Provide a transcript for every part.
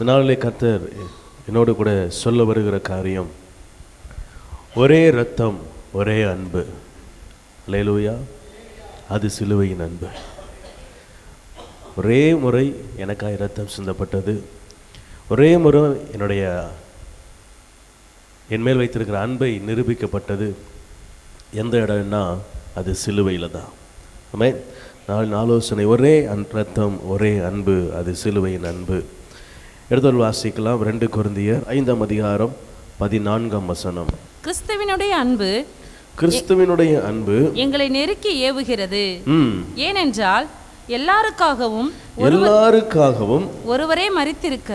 நாளிலே கர்த்தர் என்னோடு கூட சொல்ல வருகிற காரியம், ஒரே இரத்தம் ஒரே அன்பு. அல்லேலூயா. அது சிலுவையின் அன்பு. ஒரே முறை எனக்காக இரத்தம் சிந்தப்பட்டது. ஒரே முறை என் மேல் வைத்திருக்கிற அன்பை நிரூபிக்கப்பட்டது. எந்த இடம்னா அது சிலுவையில் தான். ஆமென். ஆலோசனை, ஒரே இரத்தம் ஒரே அன்பு, அது சிலுவையின் அன்பு. எடுத்து வாசிக்கலாம். 2 கொரிந்தியர் 5ஆம் அதிகாரம் 14ஆம் வசனம். கிறிஸ்துவினுடைய அன்பு எங்களை நெருக்கி ஏவுகிறது. ஏனென்றால் எல்லாருக்காகவும் ஒருவரே மரித்திருக்க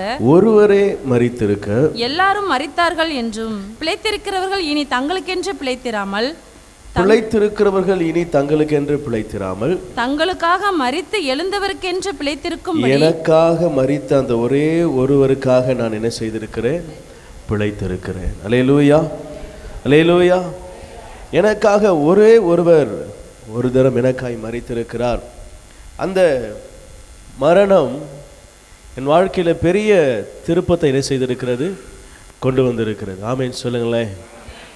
எல்லாரும் மரித்தார்கள் என்றும், பிழைத்திருக்கிறவர்கள் இனி தங்களுக்கென்று பிழைத்திராமல் தங்களுக்காக மரித்து எழுந்தவருக்கென்று பிழைத்திருக்கும். எனக்காக மரித்த அந்த ஒரே ஒருவருக்காக நான் என்ன செய்திருக்கிறேன்? பிழைத்திருக்கிறேன். அல்லேலூயா, அல்லேலூயா. எனக்காக ஒரே ஒருவர் ஒரு தரம் எனக்காய் மரித்திருக்கிறார். அந்த மரணம் என் வாழ்க்கையில் பெரிய திருப்பத்தை என்ன செய்திருக்கிறது? கொண்டு வந்திருக்கிறது. ஆமேன் சொல்லுங்களேன்.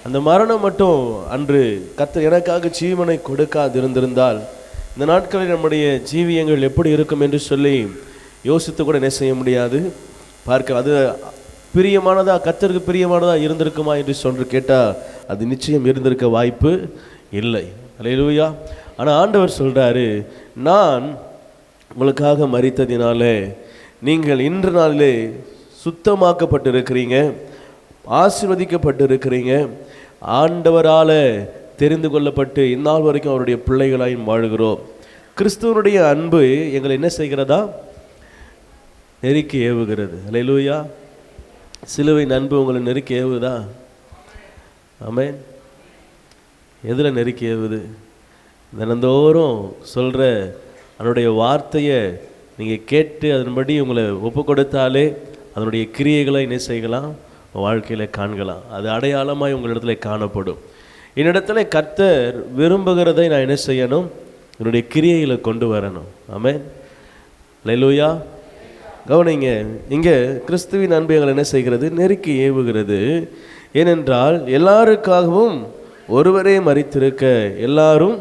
அந்த மரணம் மட்டும் அன்று கர்த்தர் எனக்காக ஜீவனை கொடுக்காதிருந்திருந்தால் இந்த நாட்களில் நம்முடைய ஜீவியங்கள் எப்படி இருக்கும் என்று சொல்லி யோசித்து கூட என்ன செய்ய முடியாது. பார்க்க அது பிரியமானதா, கர்த்தருக்கு பிரியமானதா இருந்திருக்குமா என்று சொல்லி கேட்டால் அது நிச்சயம் இருந்திருக்க வாய்ப்பு இல்லை. அல்லேலூயா. ஆனால் ஆண்டவர் சொல்கிறாரு, நான் உங்களுக்காக மரித்ததினாலே நீங்கள் இன்று நாளிலே சுத்தமாக்கப்பட்டு இருக்கிறீங்க, ஆசீர்வதிக்கப்பட்டு இருக்கிறீங்க, ஆண்டவரால் தெரிந்து கொள்ளப்பட்டு இந்நாள் வரைக்கும் அவருடைய பிள்ளைகளாயும் வாழுகிறோம். கிறிஸ்துவனுடைய அன்பு எங்களை என்ன செய்கிறதா? நெருக்கி ஏவுகிறது. அல்லேலூயா. சிலுவையின் அன்பு உங்களை நெருக்கி ஏவுதா? ஆமென். எதில் நெருக்கி ஏவுது? தினந்தோறும் சொல்கிற அதனுடைய வார்த்தையை நீங்கள் கேட்டு அதன்படி உங்களை ஒப்பு கொடுத்தாலே அதனுடைய கிரியைகளை என்ன செய்யலாம்? வாழ்க்கையில் காண்கலாம். அது அடையாளமாய் உங்களிடத்துல காணப்படும். என்னிடத்துல கர்த்தர் விரும்புகிறதை நான் என்ன செய்யணும்? என்னுடைய கிரியையில் கொண்டு வரணும். ஆமென். அல்லேலூயா. கவனிங்க, இங்கே கிறிஸ்துவின் அன்பு எங்களை என்ன செய்கிறது? நெருக்கி ஏவுகிறது. ஏனென்றால் எல்லாருக்காகவும் ஒருவரே மரித்திருக்க எல்லாரும்,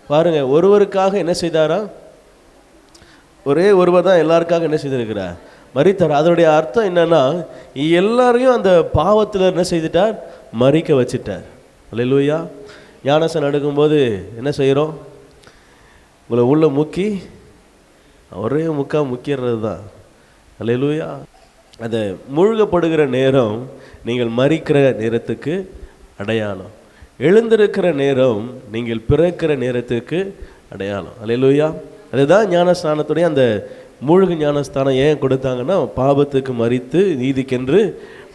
பாருங்க, ஒருவருக்காக என்ன செய்தாரா? ஒரே ஒருவர் தான் எல்லாருக்காக என்ன செய்திருக்கிறார்? மரித்தார். அதனுடைய அர்த்தம் என்னன்னா, எல்லாரையும் அந்த பாவத்தில் என்ன செய்துட்டார்? மரிக்க வச்சிட்டார். அல்லேலூயா. ஞானசன் எடுக்கும்போது என்ன செய்கிறோம்? உங்களை உள்ள முக்கி ஒரே முக்கிறது தான். அல்லேலூயா. அதை மூழ்கப்படுகிற நேரம் நீங்கள் மரிக்கிற நேரத்துக்கு அடையாளம். எழுந்திருக்கிற நேரம் நீங்கள் பிறக்கிற நேரத்துக்கு அடையாளம். அல்லேலூயா. அதுதான் ஞானஸ்தானத்துடைய அந்த மூழ்கு ஞானஸ்தானம் ஏன் கொடுத்தாங்கன்னா, பாவத்துக்கு மரித்து நீதிக்கென்று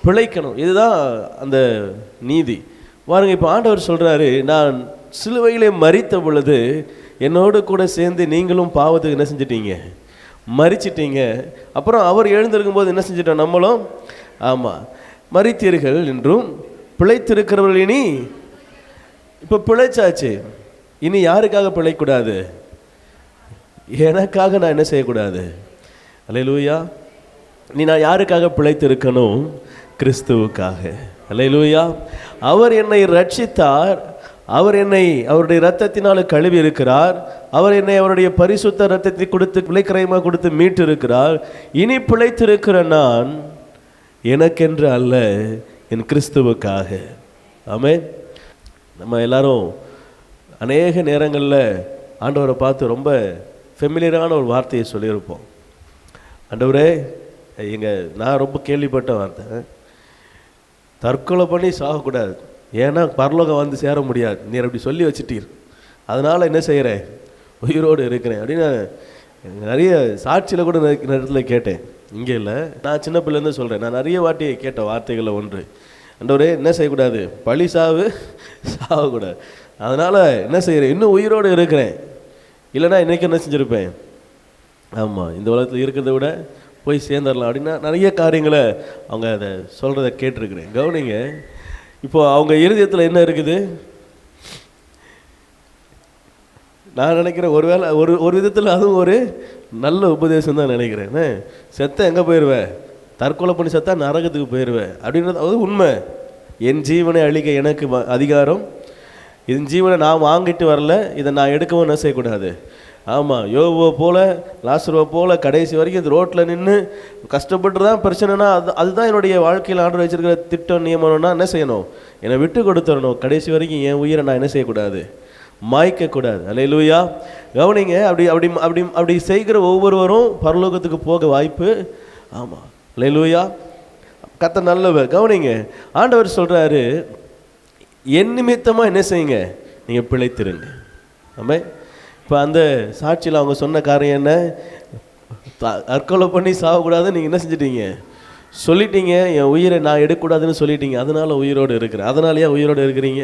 பிழைக்கணும். இதுதான் அந்த நீதி. பாருங்க, இப்போ ஆண்டவர் சொல்கிறாரு, நான் சிலுவையிலே மரித்த பொழுது என்னோடு கூட சேர்ந்து நீங்களும் பாவத்துக்கு என்ன செஞ்சிட்டீங்க? மரிச்சிட்டீங்க. அப்புறம் அவர் எழுந்திருக்கும் போது என்ன செஞ்சிட்டோம்? நம்மளும் ஆமாம் மரித்தீர்கள் என்றும் பிழைத்திருக்கிறவர்கள் இனி இப்போ பிழைச்சாச்சு. இனி யாருக்காக பிழைக்கூடாது? எனக்காக நான் என்ன செய்யக்கூடாது? அல்லேலூயா. நீ நான் யாருக்காக பிழைத்திருக்கணும்? கிறிஸ்துவுக்காக. அல்லேலூயா. அவர் என்னை ரட்சித்தார். அவர் என்னை அவருடைய இரத்தத்தினால கழுவி இருக்கிறார். அவர் என்னை அவருடைய பரிசுத்த இரத்தத்தை கொடுத்து விலைக்கிரயமாக கொடுத்து மீட்டு இருக்கிறார். இனி பிழைத்திருக்கிற நான் எனக்கென்று அல்ல, என் கிறிஸ்துவுக்காக. ஆமென். நம்ம எல்லாரும் அநேக நேரங்களில் ஆண்டவரை பார்த்து ரொம்ப ஃபெமிலியரான ஒரு வார்த்தையை சொல்லியிருப்போம். ஆண்டவரே, நான் ரொம்ப கேள்விப்பட்ட வார்த்தை, தற்கொலை பண்ணி சாகக்கூடாது, ஏன்னா பரலோகம் வந்து சேர முடியாது, நீர் அப்படி சொல்லி வச்சுட்டீர், அதனால் என்ன செய்கிறேன்? உயிரோடு இருக்கிறேன் அப்படின்னு நிறைய சாட்சியில் கூட நேரத்துல கேட்டேன். இங்கே இல்லை, நான் சின்ன பிள்ளைலேருந்து சொல்கிறேன். நான் நிறைய வாட்டி கேட்ட வார்த்தைகளில் ஒன்று, ஆண்டவரே என்ன செய்யக்கூடாது? பழி சாகக்கூடாது, அதனால் என்ன செய்கிறேன்? இன்னும் உயிரோடு இருக்கிறேன், இல்லைனா இன்றைக்கி என்ன செஞ்சுருப்பேன்? ஆமாம், இந்த உலகத்தில் இருக்கிறத விட போய் சேர்ந்துடலாம் அப்படின்னா நிறைய காரியங்களை அவங்க அதை சொல்கிறத கேட்டிருக்கிறேன். கவனிங்க, இப்போது அவங்க இருதயத்தில் என்ன இருக்குது? நான் நினைக்கிறேன் ஒருவேளை ஒரு விதத்தில் அதுவும் ஒரு நல்ல உபதேசம் தான் நினைக்கிறேன். செத்த எங்கே போயிடுவேன்? தற்கொலை பண்ணி செத்தா நரகத்துக்கு போயிடுவேன் அப்படின்றது அது உண்மை. என் ஜீவனை அழிக்க எனக்கு அதிகாரம், என் ஜீவனை நான் வாங்கிட்டு வரல, இதை நான் எடுக்கவும் என்ன செய்யக்கூடாது. ஆமாம், யோபுவை போல் லாசருவை போல் கடைசி வரைக்கும் இந்த ரோட்டில் நின்று கஷ்டப்பட்டு தான் பிரச்சனைனா அதுதான் என்னுடைய வாழ்க்கையில் ஆண்டு வச்சிருக்கிற திட்டம் நியமனம்னா என்ன செய்யணும், என்னை விட்டு கொடுத்துடணும். கடைசி வரைக்கும் என் உயிரை நான் என்ன செய்யக்கூடாது, மாய்க்கக்கூடாது. அல்லேலூயா. கவனிங்க, அப்படி அப்படி அப்படி அப்படி செய்கிற ஒவ்வொருவரும் பரலோகத்துக்கு போக வாய்ப்பு. ஆமாம், அல்லேலூயா. கர்த்தர் நல்லவர். கவனிங்க, ஆண்டவர் சொல்கிறாரு, என் நிமித்தமாக என்ன செய்யுங்க, நீங்கள் பிழைத்திருங்க. ஆமாம். இப்போ அந்த சாட்சியில் அவங்க சொன்ன காரியம் என்ன, தற்கொலை பண்ணி சாகக்கூடாதுன்னு நீங்கள் என்ன செஞ்சிட்டீங்க, சொல்லிட்டீங்க. என் உயிரை நான் எடுக்கக்கூடாதுன்னு சொல்லிட்டீங்க. அதனால் உயிரோடு இருக்கிறேன். அதனாலேயே உயிரோடு இருக்கிறீங்க,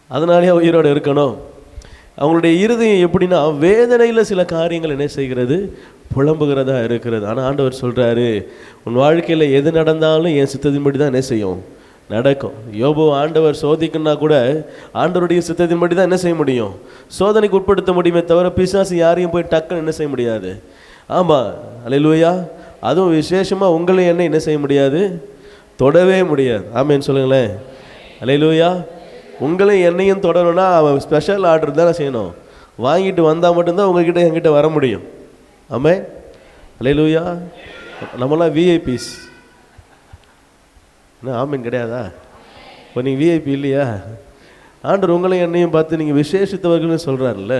அதனாலேயே உயிரோடு இருக்கணும். அவங்களுடைய இருதயம் எப்படின்னா வேதனையில் சில காரியங்கள் என்ன செய்கிறது, புலம்புகிறதா இருக்கிறது. ஆனால் ஆண்டவர் சொல்கிறாரு, உன் வாழ்க்கையில் எது நடந்தாலும் என் சித்தத்தின்படி தான் என்ன செய்யும், நடக்கும். யோபு ஆண்டவர் சோதிக்குன்னா கூட ஆண்டவருடைய சித்தத்தின்படி தான் என்ன செய்ய முடியும், சோதனைக்கு உட்படுத்த முடியுமே தவிர பிசாசு யாரையும் போய் டக்குன்னு என்ன செய்ய முடியாது. ஆமாம், அல்லேலூயா. அதுவும் விசேஷமாக உங்களை என்ன செய்ய முடியாது, தொடவே முடியாது. ஆமேன்னு சொல்லுங்களேன். அல்லேலூயா. உங்களை என்னையும் தொடரணும்னா அவன் ஸ்பெஷல் ஆர்டர் தானே செய்யணும், வாங்கிட்டு வந்தால் மட்டும்தான் உங்ககிட்ட என்கிட்ட வர முடியும். ஆமே, அல்லேலூயா. நம்மளாம் விஐபிஸ் என்ன, ஆமீன் கிடையாதா? இப்போ நீங்கள் விஐபி இல்லையா? ஆண்டவர் உங்களையும் என்னையும் பார்த்து நீங்கள் விசேஷித்தவர்கள்னு சொல்கிறாருல்ல,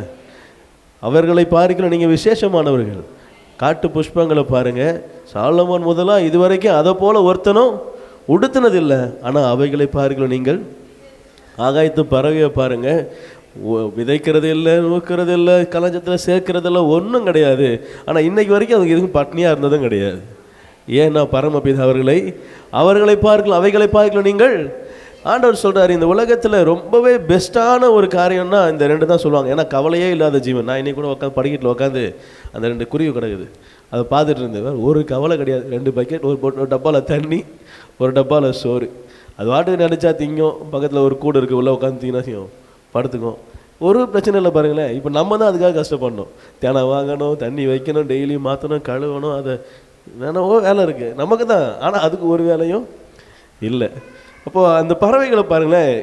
அவர்களை பார்க்கல நீங்கள் விசேஷமானவர்கள். காட்டு புஷ்பங்களை பாருங்கள், சாலமோன் முதலாக இது வரைக்கும் அதை போல் ஒருத்தனும் உடுத்தினதில்லை. ஆனால் அவைகளை பார்க்கல நீங்கள் ஆகாயத்து பறவையை பாருங்கள், விதைக்கிறது இல்லை, நூக்கிறது இல்லை, களஞ்சத்தில் சேர்க்கறது இல்லை, ஒன்றும் கிடையாது. ஆனால் இன்றைக்கு வரைக்கும் அதுக்கு எதுவும் பட்னியாக இருந்ததும் கிடையாது. ஏன்னா பரமபிதா அவர்களை பார்க்கலாம், அவைகளை பார்க்கலாம் நீங்கள். ஆண்டவர் சொல்கிறார், இந்த உலகத்தில் ரொம்பவே பெஸ்ட்டான ஒரு காரியம்னா இந்த ரெண்டு தான் சொல்லுவாங்க. ஏன்னா கவலையே இல்லாத ஜீவன். நான் இன்னைக்கு கூட உட்காந்து படிக்கட்டில் உட்காந்து அந்த ரெண்டு குருவி கிடக்குது, அதை பார்த்துட்டு இருந்தேன். ஒரு கவலை கிடையாது. 2 பக்கெட், ஒரு டப்பாவில் தண்ணி, ஒரு டப்பாவில் சோறு. அது வாட்டுக்கு நினச்சா திங்கும். பக்கத்தில் ஒரு கூடு இருக்குது, உள்ளே உட்காந்து தீனா செய்யும், படுத்துக்கும். ஒரு பிரச்சனை இல்லை பாருங்களேன். இப்போ நம்ம தான் அதுக்காக கஷ்டப்படணும். தேனை வாங்கணும், தண்ணி வைக்கணும், டெய்லியும் மாற்றணும், கழுவணும், அதை என்னவோ வேலை இருக்குது நமக்கு தான். ஆனால் அதுக்கு ஒரு வேலையும் இல்லை. அப்போது அந்த பறவைகளை பாருங்களேன்,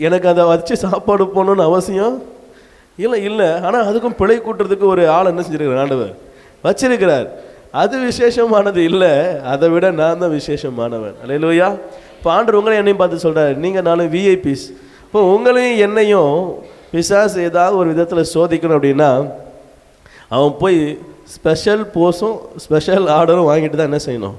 எனக்கு அதை வச்சு சாப்பாடு போகணுன்னு அவசியம் இல்லை. ஆனால் அதுக்கும் பிழை கூட்டுறதுக்கு ஒரு ஆள் என்ன செஞ்சுருக்கிறார், ஆண்டவர் வச்சிருக்கிறார். அது விசேஷமானது இல்லை, அதை விட நான் தான் விசேஷமானவன். அல்லேலூயா. இப்போ ஆண்டவர் உங்களையும் என்னையும் பார்த்து சொல்கிறார், நீங்கள் நானும் விஐபிஸ். இப்போ உங்களையும் என்னையும் பிசாசு ஏதாவது ஒரு விதத்தில் சோதிக்கணும் அப்படின்னா அவன் போய் ஸ்பெஷல் போஸும் ஸ்பெஷல் ஆர்டரும் வாங்கிட்டு தான் என்ன செய்யணும்,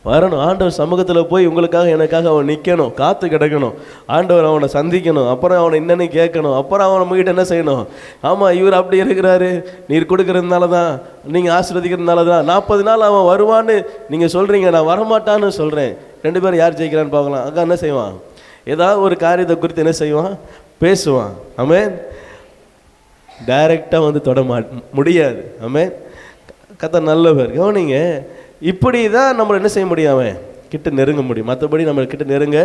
வரணும். ஆண்டவர் சமூகத்தில் போய் உங்களுக்காக எனக்காக அவன் நிற்கணும், காத்து கிடக்கணும். ஆண்டவர் அவனை சந்திக்கணும், அப்புறம் அவனை என்னென்னு கேட்கணும், அப்புறம் அவன் நம்மகிட்ட என்ன செய்யணும், ஆமாம் இவர் அப்படி இருக்கிறாரு, நீர் கொடுக்கறதுனால தான், நீங்கள் ஆசீர்வதிக்கிறதுனால தான். 40 நாள் அவன் வருவான்னு நீங்கள் சொல்கிறீங்க, நான் வரமாட்டான்னு சொல்கிறேன். 2 பேரும் யார் ஜெயிக்கிறான்னு பார்க்கலாம். அக்கா என்ன செய்வான், ஏதாவது ஒரு காரியத்தை குறித்து என்ன செய்வான், பேசுவான். ஆமென். டைரெக்டாக வந்து தொட முடியாது. ஆமென். கர்த்தர் நல்லவர். கவனிங்க, இப்படி தான் நம்மளை என்ன செய்ய முடியாம கிட்ட நெருங்க முடியும், மற்றபடி நம்ம கிட்ட நெருங்க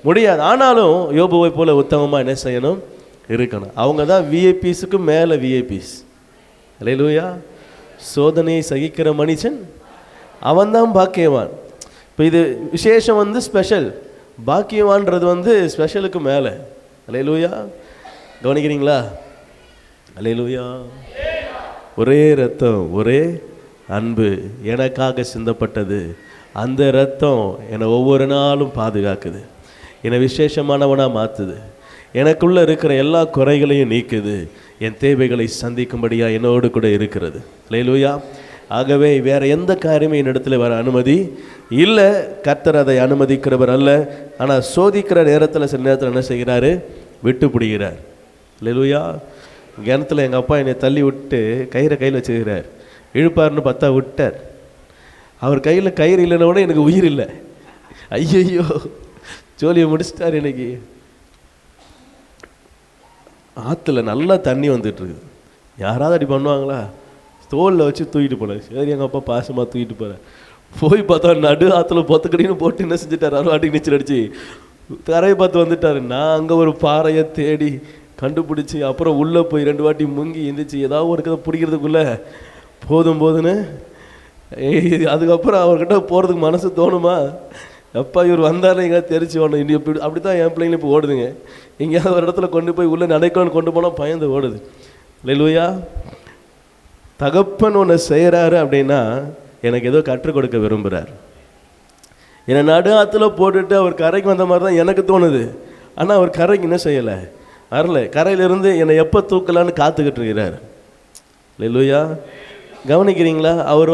முடியாது. ஆனாலும் யோபுவை போல உத்தமமாக என்ன செய்யணும், இருக்கணும். அவங்க தான் விஐபிஸுக்கு மேலே விஐபிஸ். அல்லேலூயா. சோதனையை சகிக்கிற மனுஷன் அவன் தான் பாக்கியவான். இப்போ இது விசேஷம் வந்து ஸ்பெஷல், பாக்கியவான்றது வந்து ஸ்பெஷலுக்கு மேலே. அல்லேலூயா. கவனிக்கிறீங்களா? அல்லேலூயா. ஒரே ரத்தம், ஒரே அன்பு எனக்காக சிந்தப்பட்டது. அந்த ரத்தம் என்னை ஒவ்வொரு நாளும் பாதுகாக்குது, என்னை விசேஷமானவனாக மாற்றுது, எனக்குள்ளே இருக்கிற எல்லா குறைகளையும் நீக்குது, என் தேவைகளை சந்திக்கும்படியாக என்னோடு கூட இருக்கிறது. அல்லேலூயா. ஆகவே வேறு எந்த காரியமே என்னிடத்தில் வர அனுமதி இல்லை. கர்த்தர் அதை அனுமதிக்கிறவர் அல்ல. ஆனால் சோதிக்கிற நேரத்தில் சில நேரத்தில் என்ன செய்கிறாரு, விட்டு பிடிக்கிறார். அல்லேலூயா. கிணத்துல எங்கள் அப்பா என்னை தள்ளி விட்டு கையில் வச்சுக்கிறார். இழுப்பாருன்னு பார்த்தா விட்டார். அவர் கையில் கயிறு இல்லைன்னா கூட எனக்கு உயிர் இல்லை. ஐயையோ, ஜோலியை முடிச்சிட்டார். இன்னைக்கு ஆற்றுல நல்லா தண்ணி வந்துட்டுருக்குது. யாராவது அப்படி பண்ணுவாங்களா? தோலில் வச்சு தூக்கிட்டு போனார். சரி, எங்கள் அப்பா பாசமாக தூக்கிட்டு போகிறார். போய் பார்த்தா நடு ஆற்றுல பொத்துக்கடின்னு போட்டு என்ன செஞ்சுட்டார், அருவாட்டி நீச்சல் அடிச்சு கரையை பார்த்து வந்துட்டார். நான் அங்கே ஒரு பாறையை தேடி கண்டுபிடிச்சி அப்புறம் உள்ளே போய் 2 வாட்டி முங்கி எந்திரிச்சு ஏதாவது ஒரு கதை பிடிக்கிறதுக்குள்ளே போதும் போதுன்னு அதுக்கப்புறம் அவர்கிட்ட போகிறதுக்கு மனசு தோணுமா? எப்பா இவர் வந்தாலும் எங்கேயாவது தெரிச்சு ஓடணும். இன்னும் இப்படி அப்படி தான் என் பிள்ளைங்களும் இப்போ ஓடுதுங்க. எங்கேயாவது ஒரு இடத்துல கொண்டு போய் உள்ளே நடக்கணும்னு கொண்டு போனால் பயந்து ஓடுது. அல்லேலூயா. தகப்பன் ஒன்று செய்கிறாரு அப்படின்னா எனக்கு ஏதோ கற்றுக் கொடுக்க விரும்புகிறார். என்னை நடு ஆற்றுல போட்டுட்டு அவர் கரைக்கு வந்த மாதிரி தான் எனக்கு தோணுது. ஆனால் அவர் கரைக்கு என்ன செய்யலை, வரல. கரையிலிருந்து என்னை எப்போ தூக்கலான்னு காத்துக்கிட்டு இருக்கிறார். அல்லேலூயா. கவனிக்கிறீங்களா? அவர்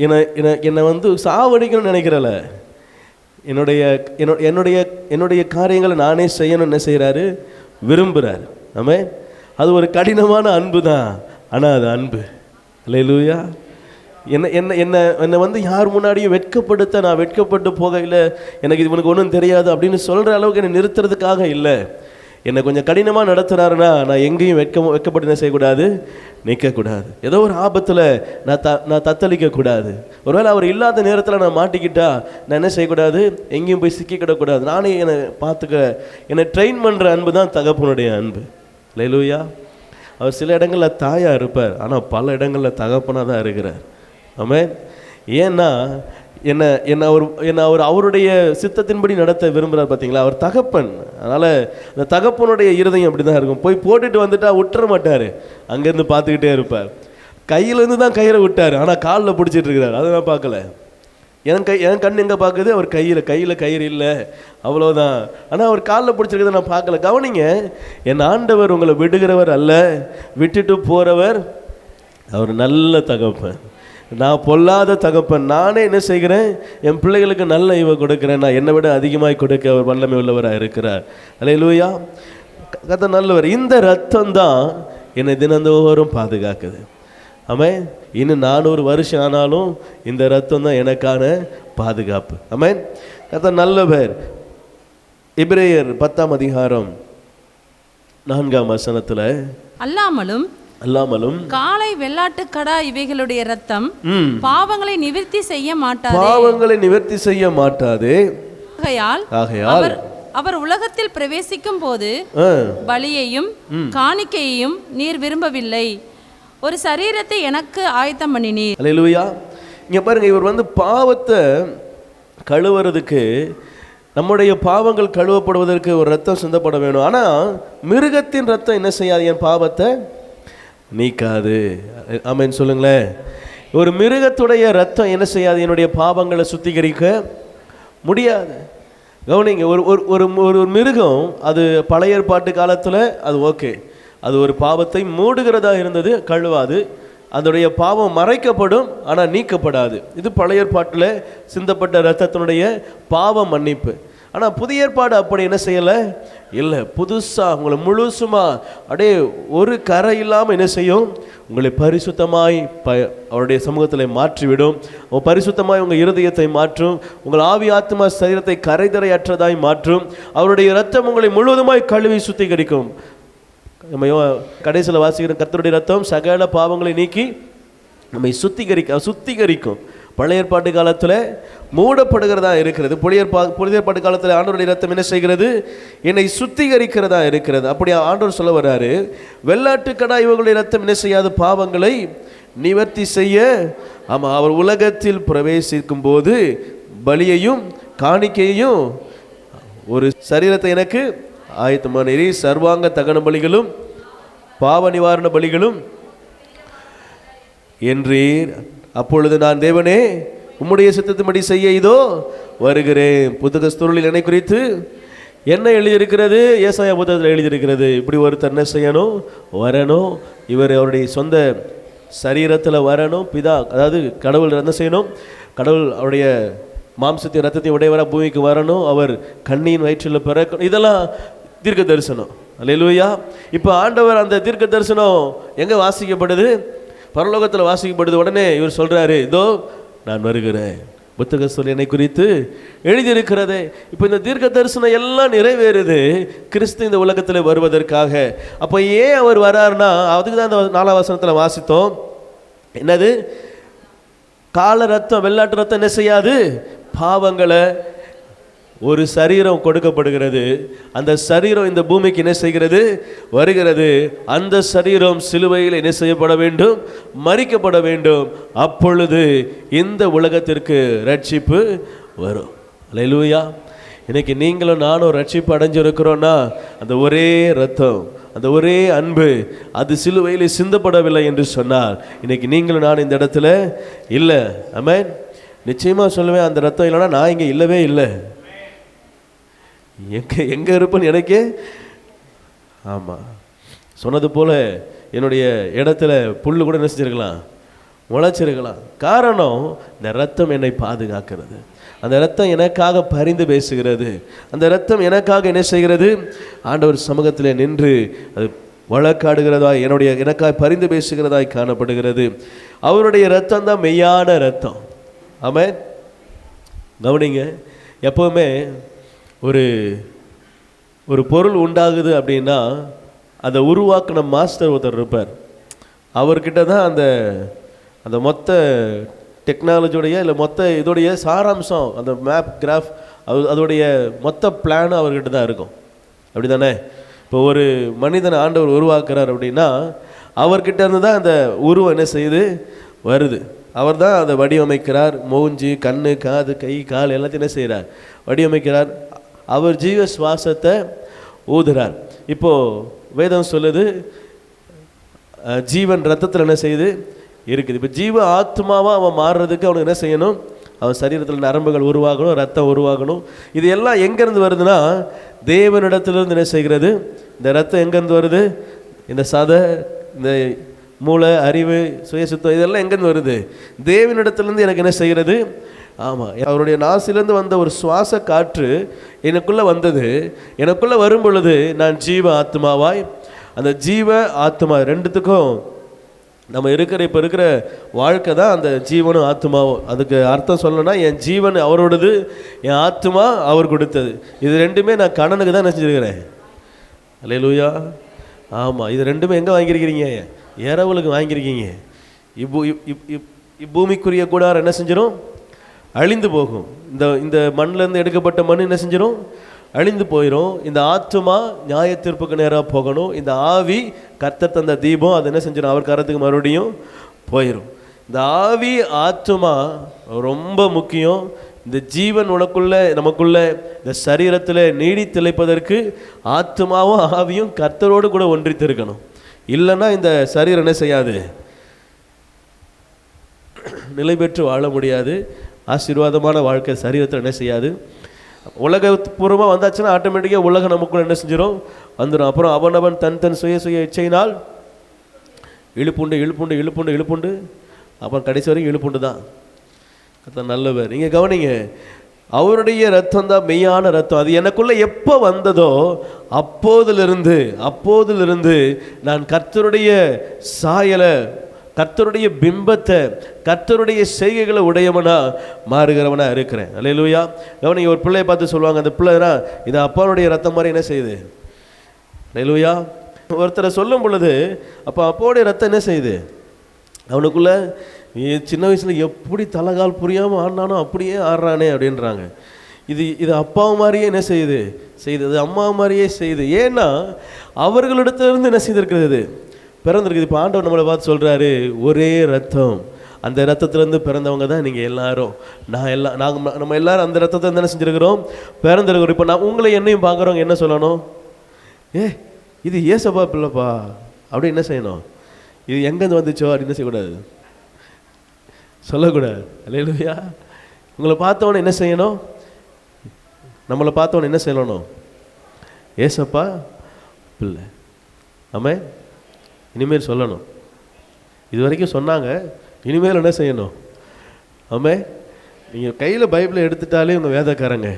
என்னை சாவடிக்கணும்னு நினைக்கிறல. என்னுடைய காரியங்களை நானே செய்யணும்னு என்ன செய்கிறாரு, விரும்புகிறார். ஆமே. அது ஒரு கடினமான அன்பு தான், ஆனால் அது அன்பு. அல்லேலூயா. என்னை யார் முன்னாடியும் வெட்கப்படுத்த நான் வெட்கப்பட்டு போகையில் எனக்கு இவனுக்கு ஒன்றும் தெரியாது அப்படின்னு சொல்கிற அளவுக்கு என்னை நிறுத்துறதுக்காக இல்லை. என்னை கொஞ்சம் கடினமாக நடத்துகிறாருன்னா நான் எங்கேயும் வெட்கப்பட்டு என்ன செய்யக்கூடாது, நிற்கக்கூடாது. ஏதோ ஒரு ஆபத்தில் நான் தத்தளிக்கக்கூடாது. ஒருவேளை அவர் இல்லாத நேரத்தில் நான் மாட்டிக்கிட்டா நான் என்ன செய்யக்கூடாது, எங்கேயும் போய் சிக்கிக்கிடக்கூடாது. நானே என்னை என்னை ட்ரெயின் பண்ணுற அன்பு தான் தகப்பனுடைய அன்பு. அல்லேலூயா. அவர் சில இடங்களில் தாயாக இருப்பார், ஆனால் பல இடங்களில் தகப்பனாக தான் இருக்கிறார். ஆமென். ஏன்னா என்னை அவர் அவருடைய சித்தத்தின்படி நடத்த விரும்புகிறார். பார்த்தீங்களா? அவர் தகப்பன். அதனால் அந்த தகப்பனுடைய இருதயம் அப்படி தான் இருக்கும். போய் போட்டுட்டு வந்துட்டா விட்டுற மாட்டார், அங்கேருந்து பார்த்துக்கிட்டே இருப்பார். கையிலேருந்து தான் கயிறை விட்டார், ஆனால் காலில் பிடிச்சிட்டு இருக்கிறார். அதை நான் பார்க்கல. என் கண் எங்கே பார்க்குது, அவர் கையில் கயிறு இல்லை, அவ்வளோதான். ஆனால் அவர் காலில் பிடிச்சிருக்கிறத நான் பார்க்கல. கவனிங்க, என் ஆண்டவர் உங்களை விடுகிறவர் அல்ல, விட்டுட்டு போகிறவர். அவர் நல்ல தகப்பன். நான் பொல்லாத தகப்பன். நானே என்ன செய்கிறேன், என் பிள்ளைகளுக்கு நல்ல ஈவை கொடுக்குறேன். நான் என்னை விட அதிகமாய் கொடுக்க அவர் வல்லமை உள்ளவராக இருக்கிறார். அல்லேலூயா. கர்த்தர் நல்லவர். இந்த ரத்தம் தான் என்னை தினந்தோறும் பாதுகாக்குது. ஆமென். இன்னும் 400 வருஷம் ஆனாலும் இந்த ரத்தம் தான் எனக்கான பாதுகாப்பு. ஆமென். கர்த்தர் நல்லவர். எபிரேயர் 10ஆம் அதிகாரம் 4ஆம் வசனத்தில் அல்லாமலும் காளை வெள்ளாட்டு கடா இவைகளுடைய ரத்தம் பாவங்களை நிவர்த்தி செய்ய மாட்டாது. ஆகையால் அவர் உலகத்தில் பிரவேசிக்கும் போது பலியையும் காணிக்கையையும் நீர் விரும்பவில்லை, ஒரு சரீரத்தை எனக்கு ஆயத்தம் பண்ணினீர். அல்லேலூயா. இங்க பாருங்க, இவர் பாவத்தை கழுவுறதுக்கு, நம்முடைய பாவங்கள் கழுவப்படுவதற்கு ஒரு ரத்தம் சிந்தப்பட வேணும். ஆனால் மிருகத்தின் ரத்தம் என்ன செய்யாது, என் பாவத்தை நீக்காது. ஆமென் சொல்லுங்களேன். ஒரு மிருகத்துடைய ரத்தம் என்ன செய்யாது, என்னுடைய பாவங்களை சுத்திகரிக்க முடியாது. கவனிங்க, ஒரு மிருகம், அது பழைய ஏற்பாட்டு காலத்தில் அது ஓகே, அது ஒரு பாவத்தை மூடுகிறதா இருந்தது, கழுவாது. அதனுடைய பாவம் மறைக்கப்படும், ஆனால் நீக்கப்படாது. இது பழைய ஏற்பாட்டில் சிந்தப்பட்ட இரத்தத்தினுடைய பாவ மன்னிப்பு. ஆனால் புதிய ஏற்பாடு அப்படி என்ன செய்யலை, இல்லை. புதுசாக உங்களை முழுசுமாக அப்படியே ஒரு கரை இல்லாமல் என்ன செய்யும், உங்களை பரிசுத்தமாய் அவருடைய சமூகத்தில் மாற்றிவிடும். பரிசுத்தமாய் உங்கள் இருதயத்தை மாற்றும், உங்கள் ஆவி ஆத்மா சரீரத்தை கரைதரையற்றதாய் மாற்றும். அவருடைய இரத்தம் உங்களை முழுவதுமாய் கழுவி சுத்திகரிக்கும். நம்ம கடைசியில் வாசிக்கிற கர்த்தருடைய ரத்தம் சகல பாவங்களை நீக்கி நம்மை சுத்திகரிக்கும். பழைய ஏற்பாட்டு காலத்தில் மூடப்படுகிறதா இருக்கிறது. புதிய ஏற்பாட்டு காலத்தில் ஆண்டவருடைய ரத்தம் என்ன செய்கிறது, என்னை சுத்திகரிக்கிறதா இருக்கிறது. அப்படி ஆண்டவர் சொல்ல வர்றாரு, வெள்ளாட்டு கடா இவர்களுடைய ரத்தம் என்ன செய்யாது, பாவங்களை நிவர்த்தி செய்ய. ஆமாம், அவர் உலகத்தில் பிரவேசிக்கும் போது பலியையும் காணிக்கையையும் ஒரு சரீரத்தை எனக்கு ஆயத்தமான சர்வாங்க தகன பலிகளும் பாவ நிவாரண பலிகளும் என்றீர். அப்பொழுது நான், தேவனே உம்முடைய சித்தத்தின்படி செய்ய இதோ வருகிறேன். புத்தகஸ்தூரில் என்னை குறித்து என்ன எழுதியிருக்கிறது, ஏசாயா புத்தகத்தில் எழுதியிருக்கிறது. இப்படி ஒருத்தர் என்ன செய்யணும், வரணும். இவர் அவருடைய சொந்த சரீரத்தில் வரணும். பிதா, அதாவது கடவுள் என்ன செய்யணும், கடவுள் அவருடைய மாம்சத்தின் ரத்தத்தை உடையவராக பூமிக்கு வரணும். அவர் கண்ணியின் வயிற்றில் பிறக்கணும். இதெல்லாம் தீர்க்க தரிசனம். அல்லேலூயா. இப்போ ஆண்டவர் அந்த தீர்க்க தரிசனம் எங்கே வாசிக்கப்படுது, பரலோகத்தில் வாசிக்கப்படுது. உடனே இவர் சொல்கிறாரு, இதோ நான் வருகிறேன், புத்தகஸ்தூரில் என்னை குறித்து எழுதியிருக்கிறதே. இப்போ இந்த தீர்க்க தரிசனம் எல்லாம் நிறைவேறுது கிறிஸ்து இந்த உலகத்தில் வருவதற்காக. அப்போ ஏன் அவர் வராருன்னா, அதுக்கு தான் இந்த 4ஆம் வசனத்தில் வாசித்தோம். என்னது, கால ரத்தம் வெள்ளாட்டு ரத்தம் என்ன செய்யாது, பாவங்களை ஒரு சரீரம் கொடுக்கப்படுகிறது. அந்த சரீரம் இந்த பூமிக்கு என்ன செய்கிறது? வருகிறது. அந்த சரீரம் சிலுவையில் என்ன செய்யப்பட வேண்டும்? மரிக்கப்பட வேண்டும். அப்பொழுது இந்த உலகத்திற்கு ரட்சிப்பு வரும். அல்லேலூயா. இன்னைக்கு நீங்களும் நானும் ரட்சிப்பு அடைஞ்சிருக்கிறோன்னா அந்த ஒரே ரத்தம், அந்த ஒரே அன்பு, அது சிலுவையில் சிந்தப்படவில்லை என்று சொன்னால் இன்னைக்கு நீங்களும் நான் இந்த இடத்துல இல்லை. ஆமென். நிச்சயமாக சொல்லுவேன், அந்த ரத்தம் இல்லைன்னா நான் இங்கே இல்லவே இல்லை. எங்கே இருப்பேன்னு எனக்கே. ஆமாம், சொன்னது போல் என்னுடைய இடத்துல புல் கூட என்ன செஞ்சிருக்கலாம்? முளைச்சிருக்கலாம். காரணம், இந்த ரத்தம் என்னை பாதுகாக்கிறது. அந்த ரத்தம் எனக்காக பரிந்து பேசுகிறது. அந்த ரத்தம் எனக்காக என்ன செய்கிறது? ஆண்டவர் சமூகத்தில் நின்று அது வழக்காடுகிறதாய் எனக்காக பரிந்து பேசுகிறதாய் காணப்படுகிறது. அவருடைய ரத்தம் தான் மெய்யான ரத்தம். ஆமென். கவனிங்க, எப்போவுமே ஒரு பொருள் உண்டாகுது அப்படின்னா அதை உருவாக்கின மாஸ்டர் ஒருத்தர் இருப்பார். அவர்கிட்ட தான் அந்த மொத்த டெக்னாலஜியோடைய இல்லை மொத்த இதோடைய சாராம்சம், அந்த மேப் கிராஃப், அதோடைய மொத்த பிளான் அவர்கிட்ட தான் இருக்கும். அப்படி தானே? இப்போ ஒரு மனிதனை ஆண்டவர் உருவாக்குறார் அப்படின்னா அவர்கிட்ட இருந்து தான் அந்த உருவம் என்ன செய்யுது? வருது. அவர் தான் அதை வடிவமைக்கிறார். மூஞ்சி, கண்ணு, காது, கை, கால் எல்லாத்தையும் என்ன செய்கிறார்? வடிவமைக்கிறார். அவர் ஜீவ சுவாசத்தை ஊதுறார். இப்போது வேதம் சொல்லுது, ஜீவன் ரத்தத்தில் என்ன செய்யுது? இருக்குது. இப்போ ஜீவ ஆத்மாவாக அவன் மாறுறதுக்கு அவனுக்கு என்ன செய்யணும்? அவன் சரீரத்தில் நரம்புகள் உருவாகணும், ரத்தம் உருவாகணும். இது எல்லாம் எங்கேருந்து வருதுன்னா தேவனிடத்திலிருந்து என்ன செய்கிறது? இந்த ரத்தம் எங்கேருந்து வருது? இந்த சதை, இந்த மூளை, அறிவு, சுயசுத்தம், இதெல்லாம் எங்கேருந்து வருது? தேவனிடத்திலிருந்து எனக்கு என்ன செய்கிறது? ஆமாம், அவருடைய நாசிலேருந்து வந்த ஒரு சுவாச காற்று எனக்குள்ளே வந்தது. எனக்குள்ளே வரும் பொழுது நான் ஜீவ ஆத்மாவாய், அந்த ஜீவ ஆத்மா ரெண்டுத்துக்கும் நம்ம இப்போ இருக்கிற வாழ்க்கை தான் அந்த ஜீவனும் ஆத்மாவும். அதுக்கு அர்த்தம் சொல்லணும்னா என் ஜீவன் அவரோடது, என் ஆத்மா அவர் கொடுத்தது. இது ரெண்டுமே நான் கணனுக்கு தான் நினச்சிருக்கிறேன். அல்லேலூயா. ஆமாம், இது ரெண்டுமே எங்கே வாங்கியிருக்கிறீங்க? இரவலுக்கு வாங்கியிருக்கீங்க. இப்பூமிக்குரிய கூடாரம் என்ன செஞ்சிடும்? அழிந்து போகும். இந்த மண்ணிலேருந்து எடுக்கப்பட்ட மண் என்ன செஞ்சிடும்? அழிந்து போயிடும். இந்த ஆத்மா நியாய தீர்ப்புக்கு நேராக போகணும். இந்த ஆவி கர்த்தர் தந்த தீபம் அது என்ன செஞ்சிடும்? அவர் கரத்துக்கு மறுபடியும் போயிடும். இந்த ஆவி ஆத்மா ரொம்ப முக்கியம். இந்த ஜீவன் நமக்குள்ள இந்த சரீரத்தில் நீடி திளைப்பதற்கு ஆத்மாவும் ஆவியும் கர்த்தரோடு கூட ஒன்றித்திருக்கணும். இல்லைன்னா இந்த சரீரம் என்ன செய்யாது? நிலை பெற்று வாழ முடியாது. ஆசீர்வாதமான வாழ்க்கை சரீரத்தில் என்ன செய்யாது? உலகப்பூர்வமாக வந்தாச்சுன்னா ஆட்டோமேட்டிக்காக உலகம் நமக்குள்ள என்ன செஞ்சிடும்? வந்துடும். அப்புறம் அவனவன் தன் சுய இச்சையினால் இழுப்புண்டு அப்புறம் கடைசி வரைக்கும் இழுப்புண்டு தான். அதான் நல்லவர். நீங்கள் கவனிங்க, அவருடைய ரத்தம் தான் மெய்யான ரத்தம். அது எனக்குள்ளே எப்போ வந்ததோ அப்போதிலிருந்து நான் கர்த்தருடைய சாயலை, கர்த்தருடைய பிம்பத்தை, கர்த்தருடைய செய்கைகளை உடையவனா மாறுகிறவனா இருக்கிறேன். அல்லேலூயா. கவனிங்க, ஒரு பிள்ளையை பார்த்து சொல்லுவாங்க, அந்த பிள்ளைனா இது அப்பாவுடைய ரத்தம் மாதிரி என்ன செய்யுது? அல்லேலூயா. ஒருத்தரை சொல்லும் பொழுது அப்போ அப்பாவுடைய ரத்தம் என்ன செய்யுது? அவனுக்குள்ள சின்ன வயசில் எப்படி தலைகால் புரியாமல் ஆடினானோ அப்படியே ஆடுறானே அப்படின்றாங்க. இது அப்பாவு மாதிரியே என்ன செய்யுது? அது அம்மா மாதிரியே செய்யுது. ஏன்னா அவர்களிடத்திலிருந்து என்ன செய்திருக்கிறது? பிறந்திருக்குது. இப்போ ஆண்டவர் நம்மளை பார்த்து சொல்கிறாரு, ஒரே ரத்தம், அந்த ரத்தத்திலேருந்து பிறந்தவங்க தான் நீங்கள் எல்லாரும். நம்ம எல்லாரும் அந்த ரத்தத்தை என்ன செஞ்சுருக்கிறோம்? பிறந்திருக்கிறோம். இப்போ நான் உங்களை என்னையும் பார்க்குறவங்க என்ன சொல்லணும்? இது ஏசப்பா பிள்ளைப்பா அப்படி என்ன செய்யணும்? இது எங்கேருந்து வந்துச்சோ அப்படின்னு செய்யக்கூடாது, சொல்லக்கூடாது. அல்லேலூயா. உங்களை பார்த்தவொன்னே என்ன செய்யணும்? நம்மளை பார்த்தவொன்னே என்ன செய்யணும்? ஏசப்பா பிள்ளை. ஆமாம், இனிமேல் சொல்லணும். இது வரைக்கும் சொன்னாங்க, இனிமேல் என்ன செய்யணும்? ஆமே, நீங்கள் கையில் பைபிளை எடுத்துட்டாலே உங்கள் வேதக்காரங்க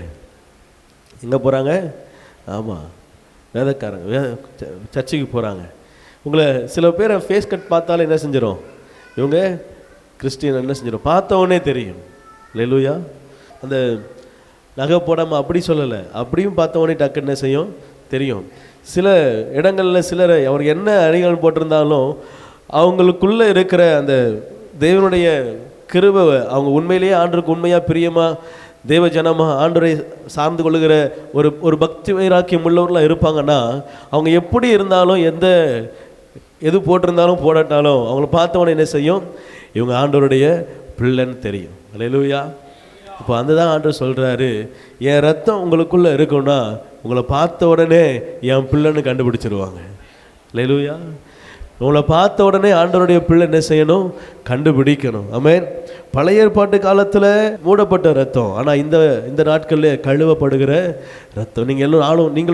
எங்கே போகிறாங்க? ஆமாம், வேதக்காரங்க சர்ச்சுக்கு போகிறாங்க. உங்களை சில பேரை ஃபேஸ் கட் பார்த்தாலே என்ன செஞ்சிடும்? இவங்க கிறிஸ்டியன் என்ன செஞ்சிடும்? பார்த்தவொன்னே தெரியும். அல்லேலூயா. அந்த நகை போடாமல் அப்படி சொல்லலை, அப்படியும் பார்த்தவொன்னே டக்குன்னு என்ன செய்யும்? தெரியும். சில இடங்களில் சிலர் அவர் என்ன அணிகள் போட்டிருந்தாலும் அவங்களுக்குள்ளே இருக்கிற அந்த தேவனுடைய கிருபை, அவங்க உண்மையிலேயே ஆண்டவருக்கு உண்மையாக பிரியமாக தேவ ஜனமாக ஆண்டவரை சார்ந்து கொள்ளுகிற ஒரு பக்தி வைராக்கியம் உள்ளவர்களாக இருப்பாங்கன்னா அவங்க எப்படி இருந்தாலும் எது போட்டிருந்தாலும் போடாட்டாலும் அவங்கள பார்த்தவொடனே என்ன செய்யும், இவங்க ஆண்டவருடைய பிள்ளைன்னு தெரியும். அல்லேலூயா. இப்போ அந்த தான் ஆண்டவர் சொல்கிறாரு, என் ரத்தம் உங்களுக்குள்ளே இருக்குன்னா உங்களை பார்த்த உடனே என் பிள்ளைன்னு கண்டுபிடிச்சிருவாங்க. அல்லேலூயா. உங்களை பார்த்த உடனே ஆண்டவருடைய பிள்ளை என்ன செய்யணும், கண்டுபிடிக்கணும். ஆமென். பழைய ஏற்பாட்டு காலத்தில் மூடப்பட்ட ரத்தம், ஆனால் இந்த நாட்களில் கழுவப்படுகிற ரத்தம். நீங்கள்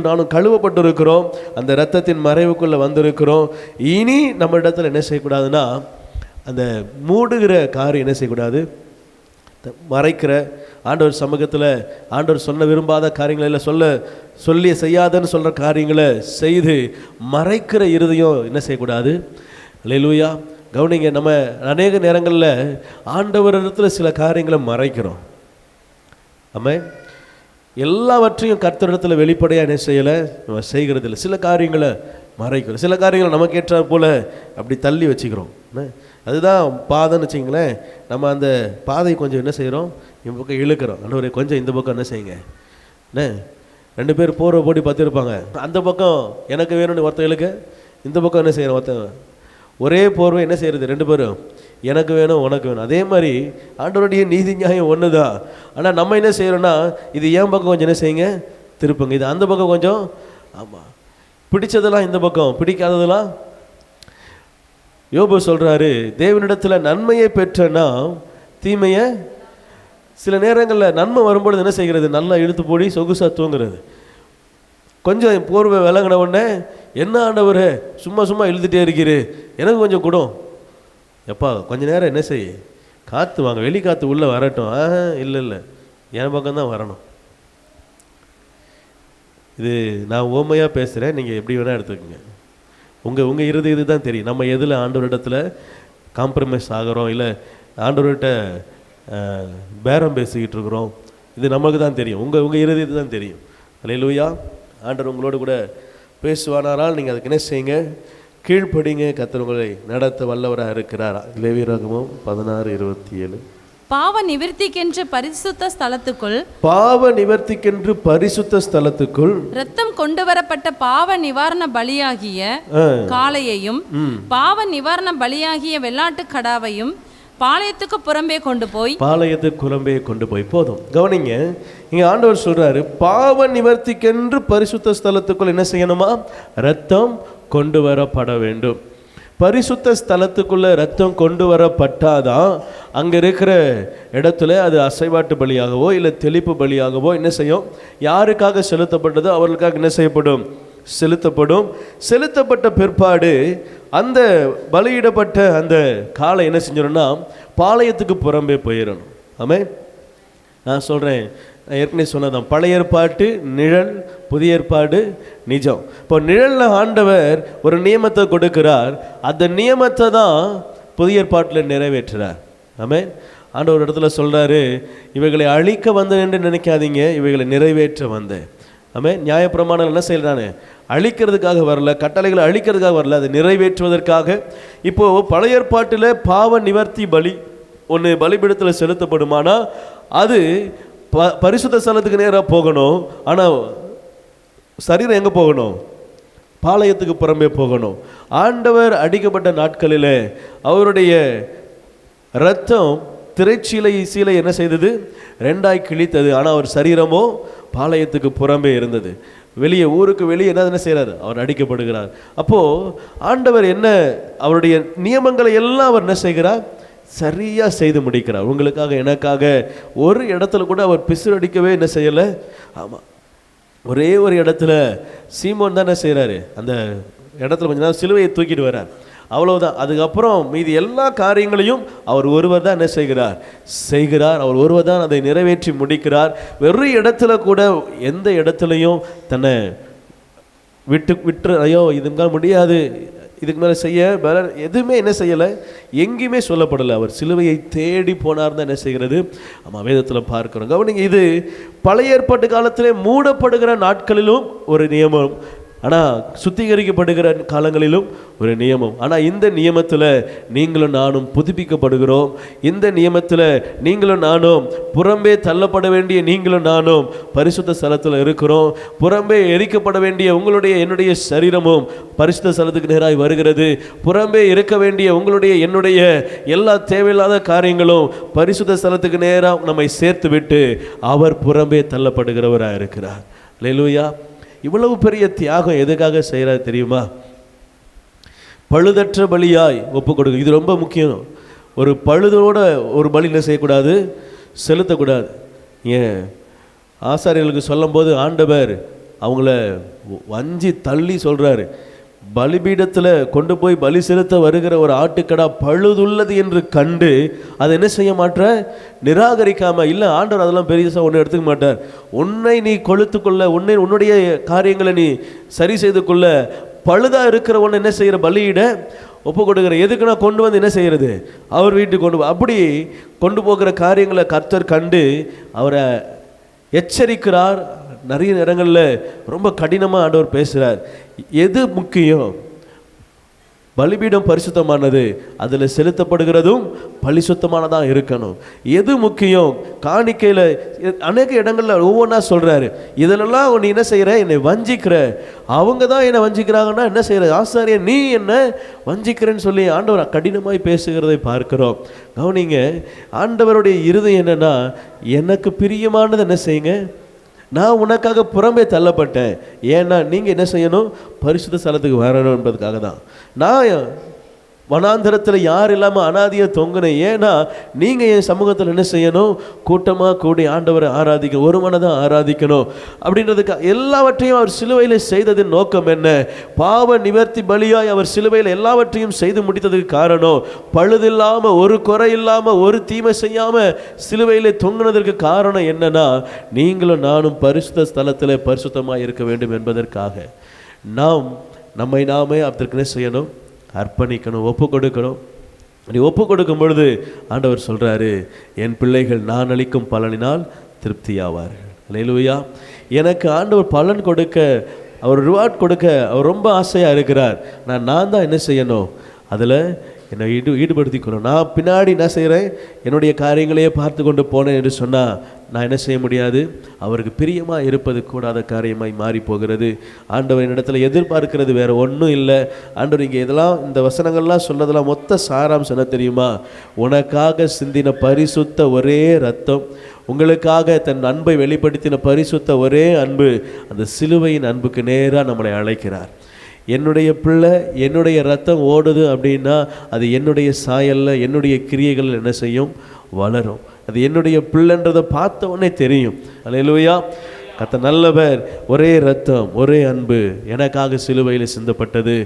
நானும் கழுவப்பட்டு இருக்கிறோம், அந்த ரத்தத்தின் மறைவுக்குள்ளே வந்திருக்கிறோம். இனி நம்ம இடத்துல என்ன செய்யக்கூடாதுன்னா, அந்த மூடுகிற காரியம் என்ன செய்யக்கூடாது, மறைக்கிற ஆண்டவர் சமூகத்தில் ஆண்டவர் சொல்ல விரும்பாத காரியங்களை இல்லை, சொல்லி செய்யாதன்னு சொல்கிற காரியங்களை செய்து மறைக்கிற இருதயம் என்ன செய்யக்கூடாது. அல்லேலூயா. கவனிங்க, நம்ம அநேக நேரங்களில் ஆண்டவரிடத்தில் சில காரியங்களை மறைக்கிறோம். ஆமென். எல்லாவற்றையும் கர்த்தரிடத்தில் வெளிப்படையாக என்ன செய்யலை, நம்ம செய்கிறது இல்லை. சில காரியங்களை மறைக்கிறோம், சில காரியங்களை நமக்கு ஏற்ற போல் அப்படி தள்ளி வச்சுக்கிறோம். அதுதான் பாதைன்னு வச்சிங்களேன். நம்ம அந்த பாதை கொஞ்சம் என்ன செய்கிறோம், இந்த பக்கம் இழுக்கிறோம். ஆண்டவரே கொஞ்சம் இந்த பக்கம் என்ன செய்யுங்க. என்ன 2 பேர் போகிற போடி பார்த்துருப்பாங்க, அந்த பக்கம் எனக்கு வேணும்னு ஒருத்தன் இழுக்க, இந்த பக்கம் என்ன செய்கிறோம் ஒருத்தன், ஒரே போர்வை என்ன செய்கிறது 2 பேரும், எனக்கு வேணும் உனக்கு வேணும். அதே மாதிரி ஆண்டவருடைய நீதி நியாயம் ஒன்று தான். ஆனால் நம்ம என்ன செய்கிறோன்னா, இது என் பக்கம் கொஞ்சம் என்ன செய்யுங்க திருப்புங்க, இது அந்த பக்கம் கொஞ்சம், ஆமாம் பிடிச்சதெல்லாம் இந்த பக்கம், பிடிக்காததெல்லாம். யோபு சொல்கிறாரு, தேவனிடத்தில் நன்மையை பெற்றனா தீமையை, சில நேரங்களில் நன்மை வரும்பொழுது என்ன செய்கிறது, நல்லா இழுத்து போடி சொகுசாக தூங்குறது. கொஞ்சம் போர்வை விலகின உடனே, என்ன ஆண்டவரே சும்மா இழுத்துட்டே இருக்கிறே, எனக்கு கொஞ்சம் கூடும், எப்பா கொஞ்ச நேரம் என்ன செய்ய, காற்று வாங்க, வெளி காற்று உள்ளே வரட்டும். இல்லை என் பக்கம்தான் வரணும். இது நான் ஓமையாக பேசுகிறேன், நீங்கள் எப்படி வேணால் எடுத்துக்கோங்க. உங்கள் இது தான் தெரியும், நம்ம எதில் ஆண்டவரிடத்தில் காம்ப்ரமைஸ் ஆகிறோம், இல்லை ஆண்டவர்கிட்ட பேரம் பேசிக்கிட்டு இருக்கிறோம், இது நமக்கு தான் தெரியும். உங்கள் இது தான் தெரியும். அல்லேலூயா. ஆண்டவர் உங்களோடு கூட பேசுவானாரால் நீங்கள் அதுக்கு என்ன செய்யுங்க, கீழ்ப்படிங்க. கர்த்தர் உங்களை நடத்த வல்லவராக இருக்கிறார். லேவியராகமம் 16:27. பாவ நிவர்த்திக்கென்று பரிசுத்த ஸ்தலத்துக்குள் இரத்தம் கொண்டு வரப்பட்ட பாவ நிவாரண பலியாகிய காளையையும் பாவ நிவாரண பலியாகிய வெள்ளாட்டு கடாவையும் பாளையத்துக்கு புறம்பே கொண்டு போய் போதும். கவனிங்க, இங்க ஆண்டவர் சொல்றாரு, பாவ நிவர்த்திக்கென்று பரிசுத்த ஸ்தலத்துக்குள் என்ன செய்யணுமா, ரத்தம் கொண்டு வரப்பட வேண்டும். பரிசுத்த ஸ்தலத்துக்குள்ள ரத்தம் கொண்டு வரப்பட்டாதான் அங்கே இருக்கிற இடத்துல அது அசைவாட்டு பலியாகவோ இல்லை தெளிப்பு பலியாகவோ என்ன செய்யும், யாருக்காக செலுத்தப்பட்டதோ அவர்களுக்காக என்ன செய்யப்படும், செலுத்தப்பட்ட பிற்பாடு அந்த பலியிடப்பட்ட அந்த காளை என்ன செஞ்சிடணும்னா பாளையத்துக்கு புறம்பே போயிடணும். ஆமே, நான் சொல்கிறேன், நான் ஏற்கனவே சொன்னதான், பழைய ஏற்பாட்டு நிழல், புதிய ஏற்பாடு நிஜம். இப்போ நிழலில் ஆண்டவர் ஒரு நியமத்தை கொடுக்கிறார், அந்த நியமத்தை தான் புதிய ஏற்பாட்டில் நிறைவேற்றுறார். ஆமே, ஆண்டவர் ஒரு இடத்துல சொல்கிறாரு, இவைகளை அழிக்க வந்தேன் என்று நினைக்காதீங்க, இவைகளை நிறைவேற்ற வந்தேன். ஆமே, நியாயப்பிரமாணம் என்ன செய்யறானே, அழிக்கிறதுக்காக வரல, கட்டளைகளை அழிக்கிறதுக்காக வரல, அதை நிறைவேற்றுவதற்காக. இப்போது பழைய ஏற்பாட்டில் பாவ நிவர்த்தி பலி ஒன்று பலிபீடத்தில் செலுத்தப்படுமானா அது பரிசுத்த ஸ்தலத்துக்கு நேராக போகணும். ஆனால் சரீரம் எங்கே போகணும், பாளையத்துக்கு புறம்பே போகணும். ஆண்டவர் அடிக்கப்பட்ட நாட்களில் அவருடைய இரத்தம் திரைச்சீலை என்ன செய்தது, 2ஆய் கிழித்தது. ஆனால் அவர் சரீரமோ பாளையத்துக்கு புறம்பே இருந்தது. வெளியே, ஊருக்கு வெளியே என்ன செய்கிறார், அவர் அடிக்கப்படுகிறார். அப்போது ஆண்டவர் என்ன, அவருடைய நியமங்களை எல்லாம் அவர் என்ன செய்கிறார், சரியாக செய்து முடிக்கிறார். உங்களுக்காக எனக்காக ஒரு இடத்துல கூட அவர் பிசுரடிக்கவே என்ன செய்யலை. ஆமாம், ஒரே ஒரு இடத்துல சீமோன் தான் என்ன செய்கிறாரு, அந்த இடத்துல கொஞ்ச நேரம் சிலுவையை தூக்கிட்டு வர்றார், அவ்வளவுதான். அதுக்கப்புறம் மீதி எல்லா காரியங்களையும் அவர் ஒருவர் தான் என்ன செய்கிறார், அவர் ஒருவர் தான் அதை நிறைவேற்றி முடிக்கிறார். வெறும் இடத்துல கூட எந்த இடத்துலையும் தன்னை விட்டு ஐயோ இதுக்கு முடியாது, இதுக்கு மேலே செய்ய எதுவுமே என்ன செய்யலை, எங்கேயுமே சொல்லப்படலை. அவர் சிலுவையை தேடி போனார் தான் என்ன செய்கிறது, ஆமாம், வேதத்தில் பார்க்கிறோம். கவனிங்க, இது பழைய ஏற்பாட்டு காலத்திலே மூடப்படுகிற நாட்களிலும் ஒரு நியமம், ஆனால் சுத்திகரிக்கப்படுகிற காலங்களிலும் ஒரு நியமம். ஆனால் இந்த நியமத்தில் நீங்களும் நானும் புதுப்பிக்கப்படுகிறோம். இந்த நியமத்தில் நீங்களும் நானும் புறம்பே தள்ளப்பட வேண்டிய நீங்களும் நானும் பரிசுத்த ஸ்தலத்தில் இருக்கிறோம். புறம்பே எரிக்கப்பட வேண்டிய உங்களுடைய என்னுடைய சரீரமும் பரிசுத்த ஸ்தலத்துக்கு நேராக வருகிறது. புறம்பே இருக்க வேண்டிய உங்களுடைய என்னுடைய எல்லா தேவையில்லாத காரியங்களும் பரிசுத்த ஸ்தலத்துக்கு நேராக நம்மை சேர்த்து விட்டு அவர் புறம்பே தள்ளப்படுகிறவராக இருக்கிறார். அல்லேலூயா. இவ்வளவு பெரிய தியாகம் எதுக்காக செய்கிறார் தெரியுமா? பழுதற்ற பலியாய் ஒப்பு கொடுக்க. இது ரொம்ப முக்கியம். ஒரு பழுதோட ஒரு பலி என்ன செய்யக்கூடாது, செலுத்தக்கூடாது. ஏன் ஆசாரியர்களுக்கு சொல்லும்போது ஆண்டவர் அவங்கள வஞ்சி தள்ளி சொல்கிறாரு, பலிபீடத்தில் கொண்டு போய் பலி செலுத்த வருகிற ஒரு ஆட்டுக்கடா பழுதுள்ளது என்று கண்டு அதை என்ன செய்ய மாட்ட, நிராகரிக்காமல். இல்லை ஆண்டவர் அதெல்லாம் பெரியசாக ஒன்று எடுத்துக்க மாட்டார். உன்னை நீ கொளுத்துக்கொள்ள, உன்னுடைய காரியங்களை நீ சரி செய்து கொள்ள பழுதாக இருக்கிற ஒன்று என்ன செய்கிற, பலியிட ஒப்பு கொடுக்குற. எதுக்கு நான் கொண்டு வந்து என்ன செய்கிறது, அவர் வீட்டுக்கு கொண்டு அப்படி கொண்டு போகிற காரியங்களை கர்த்தர் கண்டு அவரை எச்சரிக்கிறார். நிறைய நேரங்களில் ரொம்ப கடினமாக ஆண்டவர் பேசுகிறார். எது முக்கியம்? பலிபீடம் பரிசுத்தமானது, அதில் செலுத்தப்படுகிறதும் பரிசுத்தமானதாக இருக்கணும். எது முக்கியம்? காணிக்கையில் அநேக இடங்களில் ஒவ்வொன்றா சொல்கிறாரு. இதிலெல்லாம் நீ என்ன செய்கிற, என்னை வஞ்சிக்கிற. அவங்க தான் என்னை வஞ்சிக்கிறாங்கன்னா என்ன செய்கிற, ஆசாரியன் நீ என்ன வஞ்சிக்கிறேன்னு சொல்லி ஆண்டவர் கடினமாய் பேசுகிறதை பார்க்கிறோம். கவனிங்க, ஆண்டவருடைய இருதயம் என்னன்னா, எனக்கு பிரியமானது என்ன செய்யுங்க, நான் உனக்காக புறம்பே தள்ளப்பட்டேன். ஏன்னா நீங்கள் என்ன செய்யணும், பரிசுத்த ஸ்தலத்துக்கு வரணும் என்பதுக்காக தான். நான் வனாந்தரத்தில் யார் இல்லாமல் அனாதியாக தொங்கினேன். ஏன்னா நீங்கள் என் சமூகத்தில் என்ன செய்யணும், கூட்டமாக கூடி ஆண்டவரை ஆராதிக்கணும், ஒரு மனதான் ஆராதிக்கணும் அப்படின்றதுக்கு எல்லாவற்றையும் அவர் சிலுவையில் செய்ததின் நோக்கம் என்ன? பாவ நிவர்த்தி பலியாய் அவர் சிலுவையில் எல்லாவற்றையும் செய்து முடித்ததுக்கு காரணம், பழுதில்லாமல், ஒரு குறை இல்லாமல், ஒரு தீமை செய்யாமல் சிலுவையில் தொங்கினதற்கு காரணம் என்னன்னா, நீங்களும் நானும் பரிசுத்த ஸ்தலத்தில் பரிசுத்தமாக இருக்க வேண்டும் என்பதற்காக. நம்மை நாமே அதற்கு என்ன செய்யணும், அர்ப்பணிக்கணும், ஒப்பு கொடுக்கணும். நீ ஒப்பு கொடுக்கும் பொழுது ஆண்டவர் சொல்கிறாரு, என் பிள்ளைகள் நான் அளிக்கும் பலனினால் திருப்தியாவார்கள். அல்லேலூயா. எனக்கு ஆண்டவர் பலன் கொடுக்க, அவர் ரிவார்ட் கொடுக்க அவர் ரொம்ப ஆசையாக இருக்கிறார். நான் தான் என்ன செய்யணும், அதில் என்னை ஈடுபடுத்திக்கணும். நான் பின்னாடி என்ன செய்கிறேன், என்னுடைய காரியங்களையே பார்த்து கொண்டு போனேன் என்று சொன்னால் நான் என்ன செய்ய முடியாது, அவருக்கு பிரியமாக இருப்பது கூடாத காரியமாய் மாறி போகிறது. ஆண்டவர் என்னிடத்தில் எதிர்பார்க்கிறது வேறு ஒன்றும் இல்லை. ஆண்டவர் இங்கே இதெல்லாம் இந்த வசனங்கள்லாம் சொன்னதெல்லாம் மொத்த சாராம்சம் என்ன தெரியுமா? உனக்காக சிந்தின பரிசுத்த ஒரே ரத்தம், உங்களுக்காக தன் அன்பை வெளிப்படுத்தின பரிசுத்த ஒரே அன்பு, அந்த சிலுவையின் அன்புக்கு நேராக நம்மளை அழைக்கிறார். என்னுடைய பிள்ளை, என்னுடைய ரத்தம் ஓடுது அப்படின்னா அது என்னுடைய சாயலில், என்னுடைய கிரியைகள் என்ன செய்யும், வளரும். அது என்னுடைய பிள்ளைன்றதை பார்த்த உடனே தெரியும். அல்லேலூயா. கர்த்தர் நல்லவர். ஒரே ரத்தம், ஒரே அன்பு எனக்காக சிலுவையில் சிந்தப்பட்டது.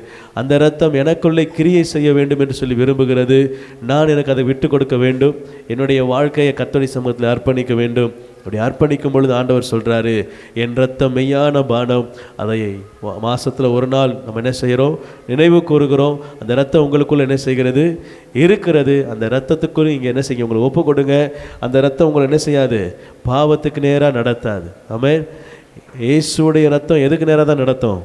அந்த ரத்தம் எனக்குள்ளே கிரியை செய்ய வேண்டும் என்று சொல்லி விரும்புகிறது. நான் எனக்கு அதை விட்டு கொடுக்க வேண்டும். என்னுடைய வாழ்க்கையை கர்த்தருடைய சமூகத்தில் அர்ப்பணிக்க வேண்டும். அப்படி அர்ப்பணிக்கும் பொழுது ஆண்டவர் சொல்கிறாரு, என் ரத்தம் மெய்யான பானம், அதை மாதத்தில் ஒரு நாள் நம்ம என்ன செய்கிறோம், நினைவு கூறுகிறோம். அந்த ரத்தம் உங்களுக்குள்ளே என்ன செய்கிறது, இருக்கிறது. அந்த ரத்தத்துக்குள்ள இங்கே என்ன செய்ய, உங்களை ஒப்பு கொடுங்க. அந்த ரத்தம் உங்களை என்ன செய்யாது, பாவத்துக்கு நேராக நடத்தாது. ஆமென். இயேசுடைய ரத்தம் எதுக்கு நேராக தான் நடத்தும்,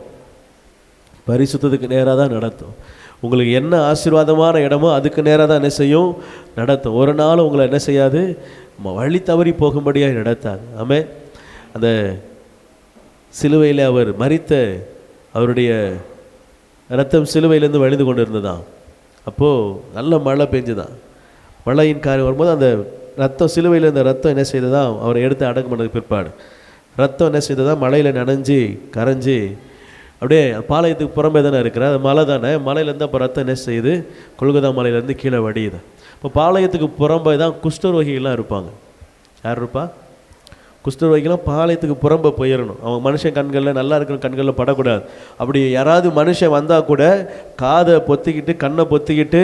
பரிசுத்தத்துக்கு நேராக தான் நடத்தும். உங்களுக்கு என்ன ஆசீர்வாதமான இடமோ அதுக்கு நேராக தான் என்ன செய்யும், நடத்தும். ஒரு நாள் உங்களை என்ன செய்யாது, வழி தவறி போகும்படியாக நடத்தாது. ஆமென். அந்த சிலுவையில் அவர் மரித்த அவருடைய ரத்தம் சிலுவையிலேருந்து வழிந்து கொண்டு இருந்ததான். அப்போது நல்ல மழை பெஞ்சுதான். மழையின் காரியம் வரும்போது அந்த ரத்தம் சிலுவையில் இருந்த ரத்தம் என்ன செய்ததான், அவரை எடுத்து அடக்கம் பண்ணதுக்கு பிற்பாடு ரத்தம் என்ன செய்ததான், மழையில் நனைஞ்சி கரைஞ்சி அப்படியே பாளையத்துக்கு புறம்பே தானே இருக்கிற, அது மலை தானே, மலையிலேருந்து அப்போ ரத்தம் என்ன செய்யுது, கொல்கத்தா மலையிலேருந்து கீழே வடியுது. இப்போ பாளையத்துக்கு புறம்பே தான் குஷ்டரோகிகள்லாம் இருப்பாங்க. யார் இருப்பா? குஷ்டரோகிகள்லாம் பாளையத்துக்கு புறம்பே போயிடணும். அவங்க மனுஷன் கண்களில், நல்லா இருக்கிற கண்களில் படக்கூடாது. அப்படி யாராவது மனுஷன் வந்தால் கூட காதை பொத்திக்கிட்டு, கண்ணை பொத்திக்கிட்டு,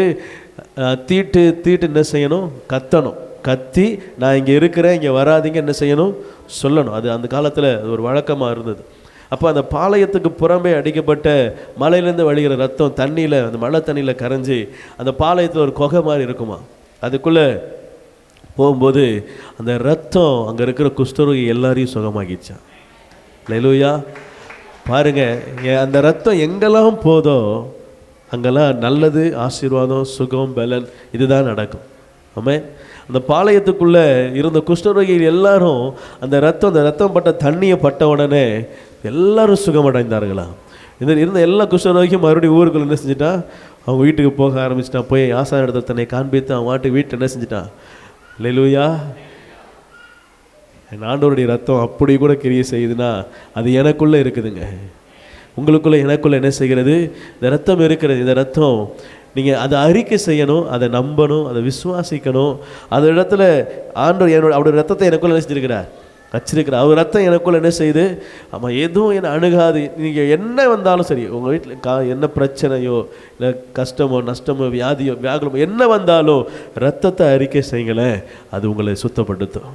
தீட்டு என்ன செய்யணும், கத்தணும். கத்தி நான் இங்கே இருக்கிறேன், இங்கே வராதிங்க என்ன செய்யணும், சொல்லணும். அது அந்த காலத்தில் அது ஒரு வழக்கமாக இருந்தது. அப்போ அந்த பாளையத்துக்கு புறம்பே அடிக்கப்பட்ட மலையிலேருந்து வழிகிற ரத்தம் தண்ணியில், அந்த மழை தண்ணியில் கரைஞ்சி அந்த பாளையத்தில் ஒரு குகை மாதிரி இருக்குமா, அதுக்குள்ளே போகும்போது அந்த ரத்தம் அங்கே இருக்கிற குஷ்டரோகி எல்லாரையும் சுகமாகிச்சான். அல்லேலூயா. பாருங்க, அந்த ரத்தம் எங்கெல்லாம் போதோ அங்கெல்லாம் நல்லது, ஆசீர்வாதம், சுகம், பலன் இதுதான் நடக்கும். ஆமென். அந்த பாளையத்துக்குள்ளே இருந்த குஷ்டரோகிகள் எல்லாரும் அந்த ரத்தம் பட்ட தண்ணியை பட்ட உடனே எல்லாரும் சுகமடைந்தார்களாம். இருந்த எல்லா குஷ்டரோகியும் மறுபடியும் ஊருக்குள்ள என்ன செஞ்சுட்டா, அவங்க வீட்டுக்கு போக ஆரம்பிச்சிட்டான். போய் ஆசான இடத்துல தன்னை காண்பித்து அவன் வாட்டுக்கு வீட்டில் என்ன செஞ்சுட்டான். அல்லேலூயா. என் ஆண்டவருடைய ரத்தம் அப்படி கூட கிரியை செய்யுதுன்னா அது எனக்குள்ளே இருக்குதுங்க. உங்களுக்குள்ளே எனக்குள்ளே என்ன செய்கிறது? இந்த ரத்தம் இருக்கிறது. இந்த ரத்தம் நீங்கள் அதை அறிக்கை செய்யணும், அதை நம்பணும், அதை விசுவாசிக்கணும். அந்த இடத்துல ஆண்டவர் அவருடைய ரத்தத்தை எனக்குள்ளே என்ன செஞ்சிருக்கிறார்? வச்சிருக்கிறார். அவர் ரத்தம் எனக்குள்ளே என்ன செய்யுது? ஆமாம், எதுவும் என்னை அணுகாது. நீங்கள் என்ன வந்தாலும் சரி, உங்கள் வீட்டில் என்ன பிரச்சனையோ இல்லை கஷ்டமோ நஷ்டமோ வியாதியோ வியாகுலமோ என்ன வந்தாலும் ரத்தத்தை அறிக்கை செய்யுங்களேன், அது உங்களை சுத்தப்படுத்தும்.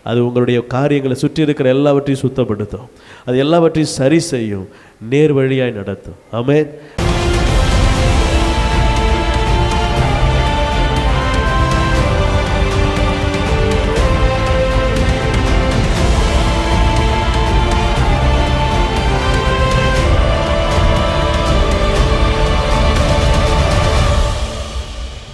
அது உங்களுடைய காரியங்களை சுற்றி இருக்கிற எல்லாவற்றையும் சுத்தப்படுத்தும். அது எல்லாவற்றையும் சரி செய்யும், நேர் வழியாய் நடத்தும். ஆமென்.